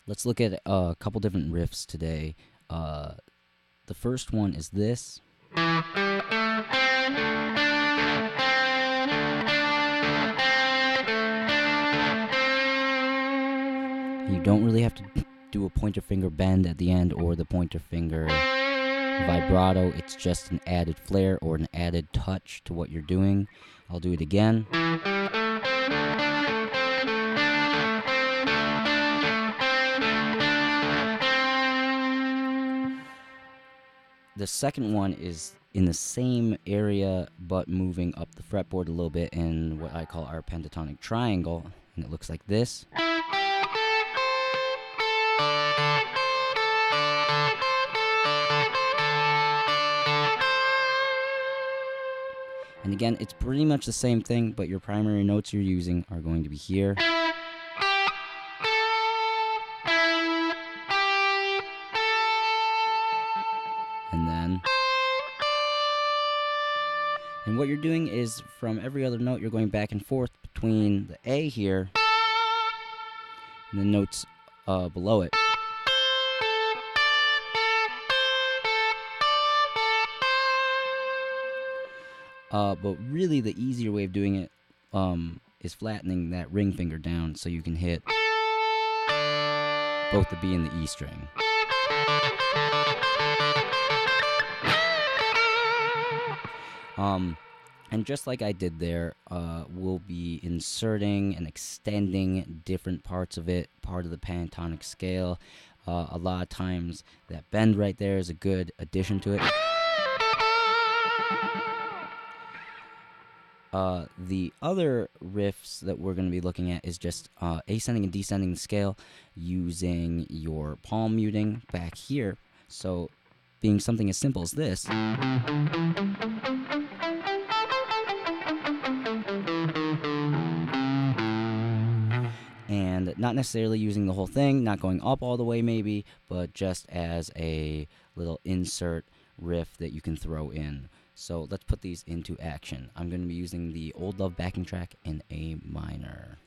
Let's look at a couple different riffs today. The first one is this. You don't really have to do a pointer finger bend at the end or the pointer finger vibrato. It's just an added flair or an added touch to what you're doing. I'll do it again. The second one is in the same area but moving up the fretboard a little bit in what I call our pentatonic triangle, and it looks like this. And again, it's pretty much the same thing, but your primary notes you're using are going to be here. And then. And what you're doing is from every other note, you're going back and forth between the A here and the notes below it. But really the easier way of doing it is flattening that ring finger down so you can hit both the B and the E string. And just like I did there, we'll be inserting and extending different parts of it, part of the pentatonic scale. A lot of times that bend right there is a good addition to it. The other riffs that we're going to be looking at is just ascending and descending the scale using your palm muting back here. So being something as simple as this. And not necessarily using the whole thing, not going up all the way maybe, but just as a little insert riff that you can throw in. So let's put these into action. I'm going to be using the Old Love backing track in A minor.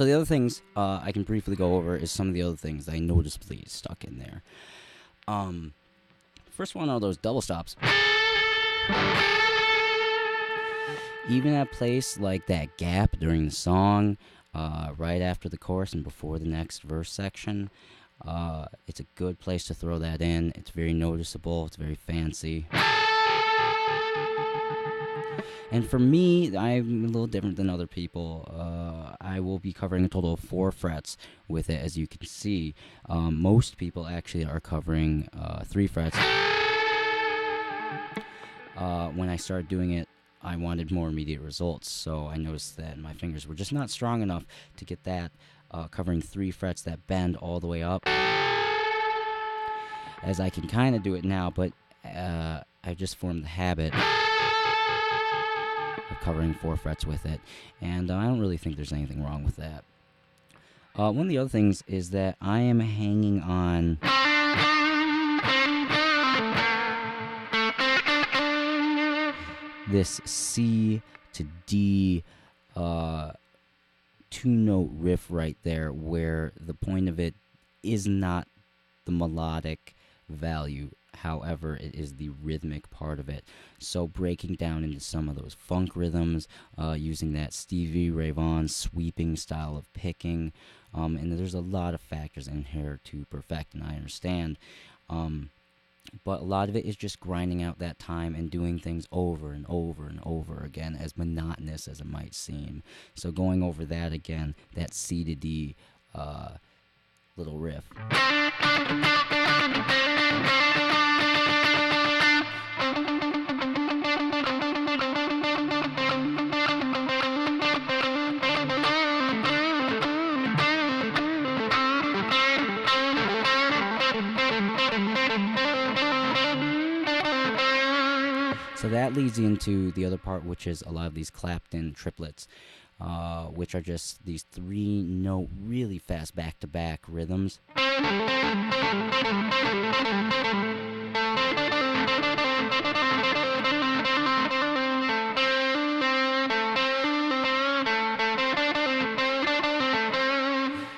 So the other things I can briefly go over is some of the other things I noticeably stuck in there. First one are those double stops. Even at a place like that gap during the song, right after the chorus and before the next verse section, it's a good place to throw that in. It's very noticeable. It's very fancy. And for me, I'm a little different than other people. I will be covering a total of 4 frets with it, as you can see. Most people actually are covering 3 frets. When I started doing it, I wanted more immediate results, so I noticed that my fingers were just not strong enough to get that covering 3 frets that bend all the way up. As I can kind of do it now, but I just formed the habit of covering 4 frets with it, and I don't really think there's anything wrong with that. One of the other things is that I am hanging on this C to D 2-note riff right there, where the point of it is not the melodic value. However, it is the rhythmic part of it. So breaking down into some of those funk rhythms, using that Stevie Ray Vaughan sweeping style of picking, and there's a lot of factors in here to perfect, and I understand. But a lot of it is just grinding out that time and doing things over and over and over again, as monotonous as it might seem. So going over that again, that C to D little riff. So that leads into the other part, which is a lot of these Clapton triplets, which are just these 3-note, really fast back-to-back rhythms.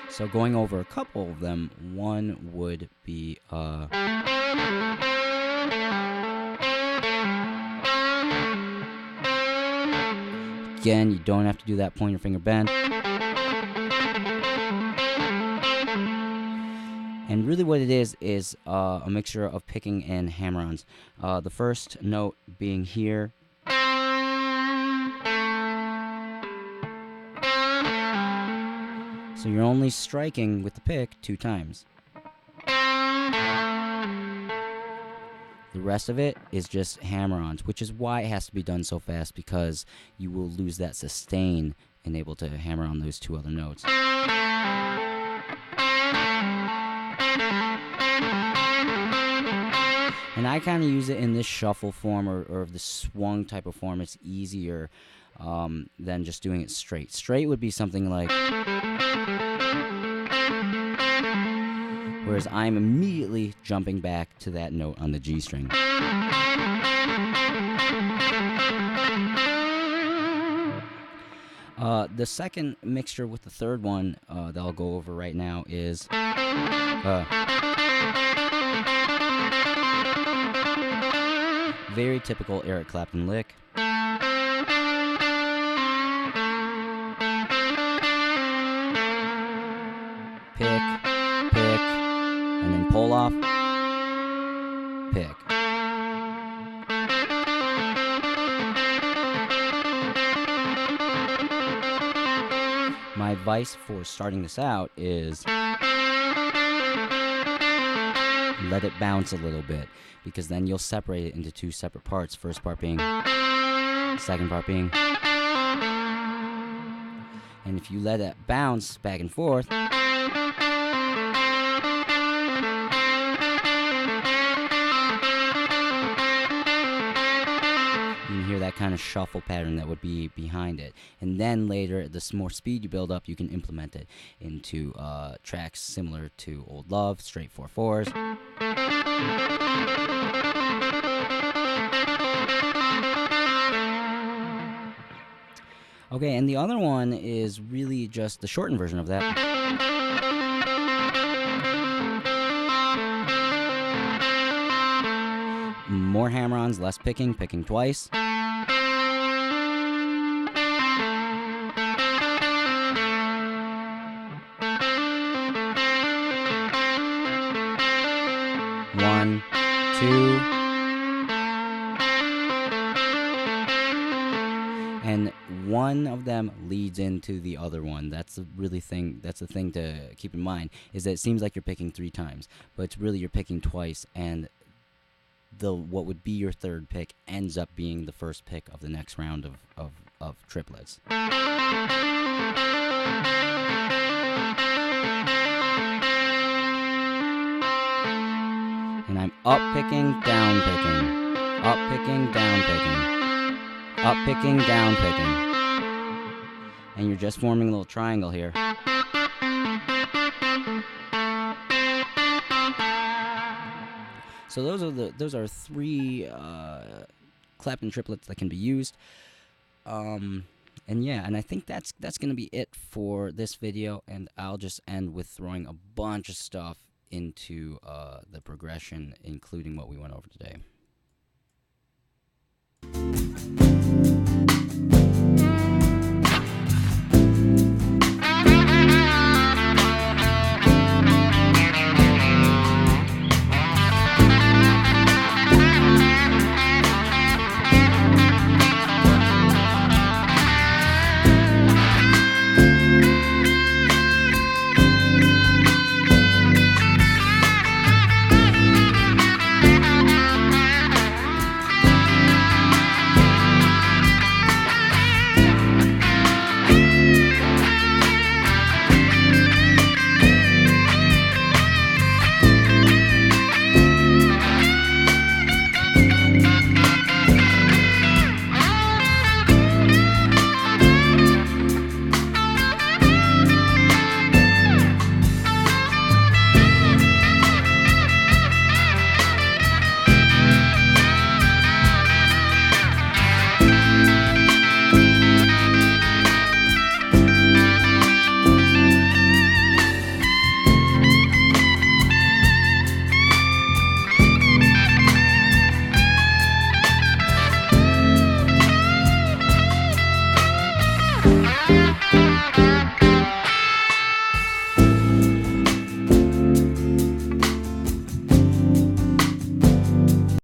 So going over a couple of them, one would be again, you don't have to do that pointer finger bend. And really what it is a mixture of picking and hammer-ons. The first note being here. So you're only striking with the pick 2 times. The rest of it is just hammer-ons, which is why it has to be done so fast, because you will lose that sustain and able to hammer on those 2 other notes. And I kind of use it in this shuffle form or the swung type of form. It's easier than just doing it straight. Straight would be something like... Whereas I'm immediately jumping back to that note on the G string. The second mixture with the third one that I'll go over right now is very typical Eric Clapton lick. Pick, and then pull off, pick. My advice for starting this out is let it bounce a little bit, because then you'll separate it into 2 separate parts. First part being, second part being. And if you let it bounce back and forth, that kind of shuffle pattern that would be behind it. And then later, the more speed you build up, you can implement it into tracks similar to Old Love, straight 4/4s. Okay, and the other one is really just the shortened version of that. More hammer-ons, less picking, picking twice. One, two, and one of them leads into the other one. That's the thing to keep in mind, is that it seems like you're picking 3 times, but it's really you're picking twice, and what would be your third pick ends up being the first pick of the next round of triplets. And I'm up picking, down picking, up picking, down picking, up picking, down picking. And you're just forming a little triangle here. So those are 3 Clapton triplets that can be used. And yeah, and I think that's going to be it for this video, and I'll just end with throwing a bunch of stuff into the progression, including what we went over today.